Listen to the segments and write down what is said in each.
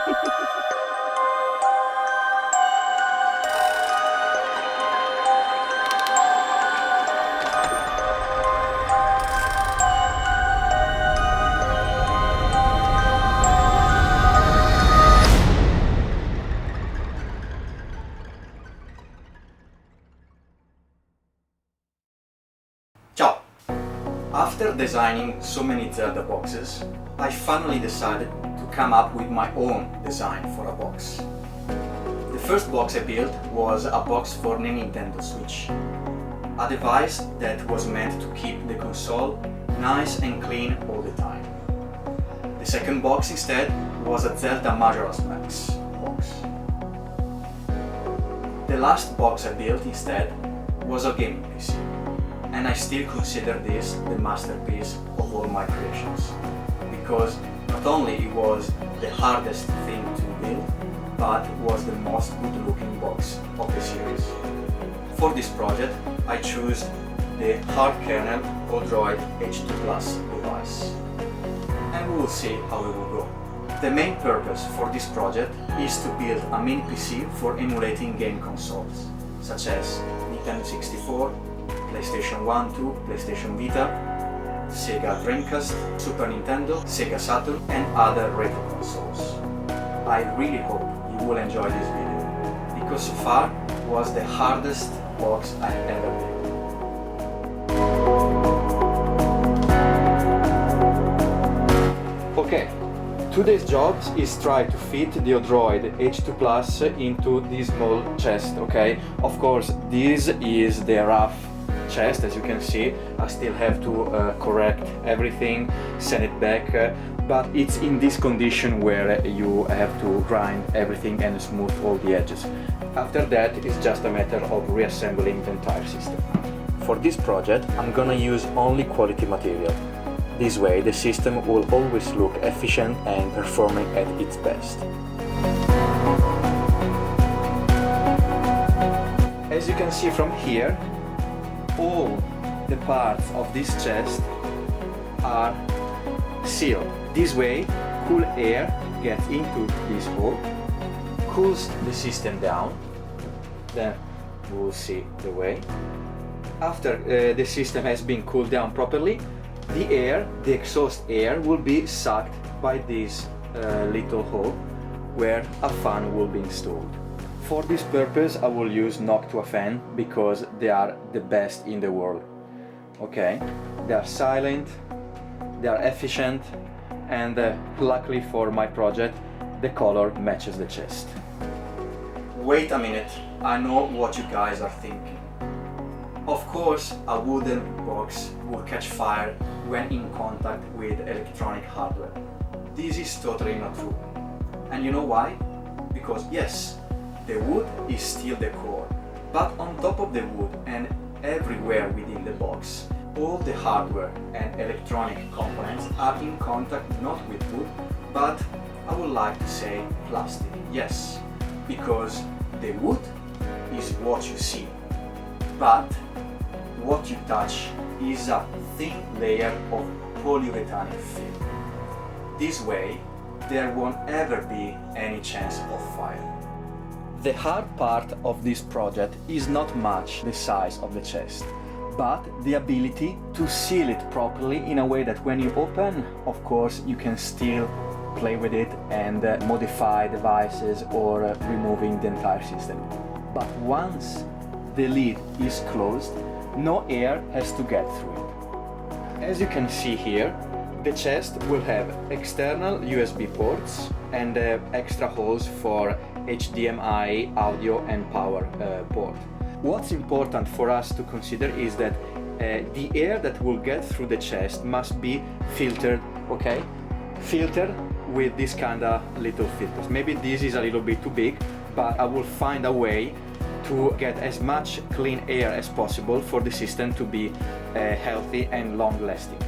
Ciao! After designing so many Zelda boxes, I finally decided to come up with my own design for a box. The first box I built was a box for the Nintendo Switch, a device that was meant to keep the console nice and clean all the time. The second box instead was a Zelda Majora's Max box. The last box I built instead was a gaming PC. And I still consider this the masterpiece of all my creations, because not only it was the hardest thing to build, but was the most good looking box of the series. For this project I chose the Hardkernel Odroid H2 device, and we will see how it will go. The main purpose for this project is to build a mini PC for emulating game consoles, such as Nintendo 64, PlayStation 1, 2, PlayStation Vita, Sega Dreamcast, Super Nintendo, Sega Saturn and other retro consoles. I really hope you will enjoy this video, because so far was the hardest box I ever built. Okay, today's job is try to fit the Odroid H2 Plus into this small chest, okay? Of course, this is the rough chest, as you can see. I still have to correct everything, send it back, but it's in this condition where you have to grind everything and smooth all the edges. After that, it's just a matter of reassembling the entire system. For this project, I'm gonna use only quality material. This way, the system will always look efficient and performing at its best. As you can see from here, all the parts of this chest are sealed. This way, cool air gets into this hole, cools the system down, then we will see the way. After the system has been cooled down properly, the exhaust air will be sucked by this little hole where a fan will be installed. For this purpose I will use Noctua fan, because they are the best in the world. Okay, they are silent, they are efficient, and luckily for my project the color matches the chest. Wait a minute, I know what you guys are thinking. Of course a wooden box will catch fire when in contact with electronic hardware. This is totally not true. And you know why? Because yes, the wood is still the core, but on top of the wood and everywhere within the box, all the hardware and electronic components are in contact not with wood, but I would like to say plastic. Yes, because the wood is what you see, but what you touch is a thin layer of polyurethanic film. This way, there won't ever be any chance of fire. The hard part of this project is not much the size of the chest, but the ability to seal it properly in a way that when you open, of course, you can still play with it and modify devices or removing the entire system. But once the lid is closed, no air has to get through it. As you can see here, the chest will have external USB ports and extra holes for HDMI, audio and power port. What's important for us to consider is that the air that will get through the chest must be filtered, okay? Filtered with this kind of little filters. Maybe this is a little bit too big, but I will find a way to get as much clean air as possible for the system to be healthy and long-lasting.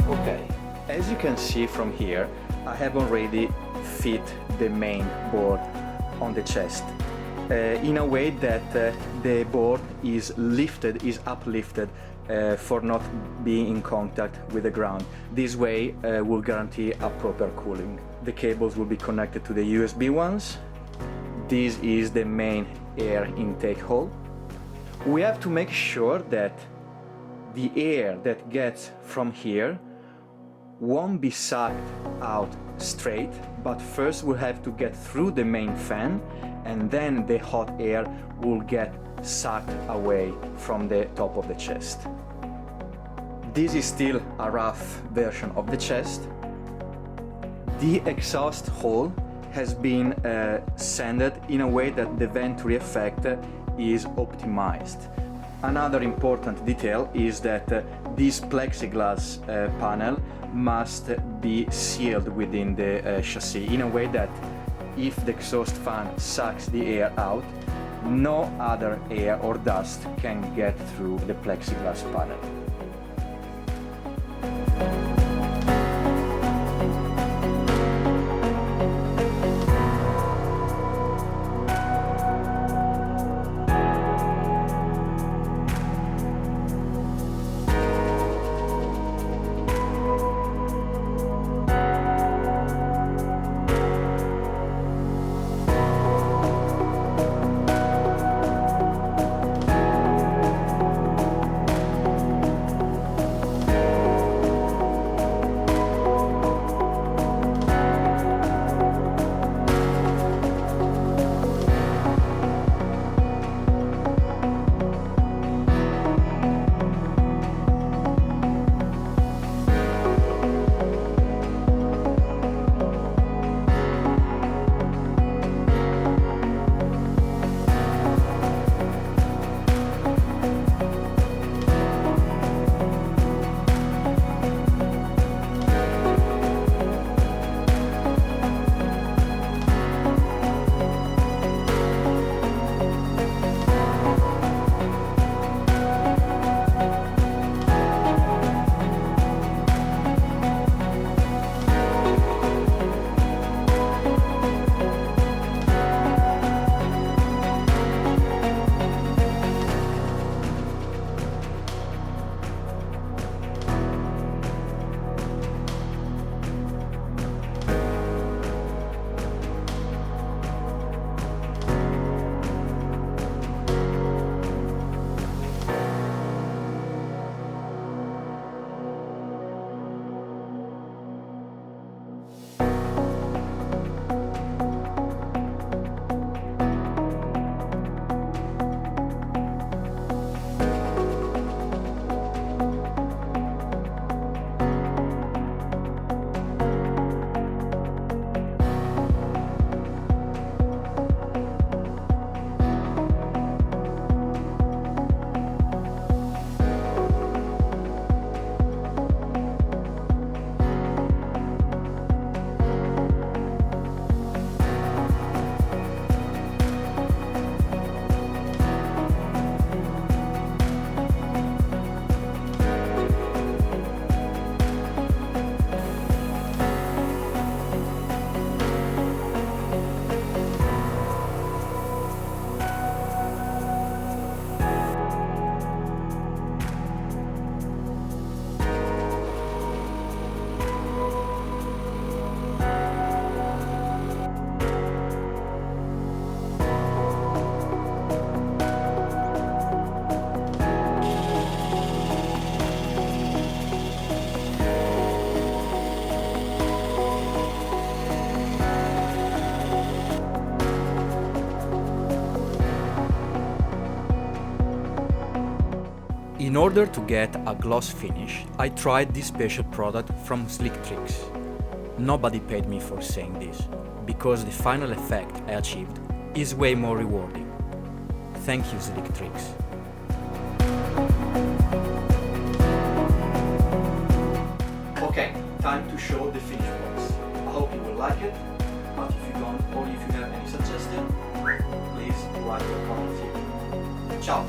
Okay, as you can see from here, I have already fit the main board on the chest. in a way that the board is uplifted for not being in contact with the ground. This way will guarantee a proper cooling. The cables will be connected to the USB ones. This is the main air intake hole. We have to make sure that the air that gets from here won't be sucked out straight, but first we'll have to get through the main fan, and then the hot air will get sucked away from the top of the chest. This is still a rough version of the chest. The exhaust hole has been sanded in a way that the venturi effect is optimized. Another important detail is that this plexiglass panel must be sealed within the chassis in a way that if the exhaust fan sucks the air out, no other air or dust can get through the plexiglass panel. In order to get a gloss finish, I tried this special product from Slick Tricks. Nobody paid me for saying this, because the final effect I achieved is way more rewarding. Thank you, Slick Tricks. Okay, time to show the finished box. I hope you will like it, but if you don't, or if you have any suggestion, please write your comments here. Ciao!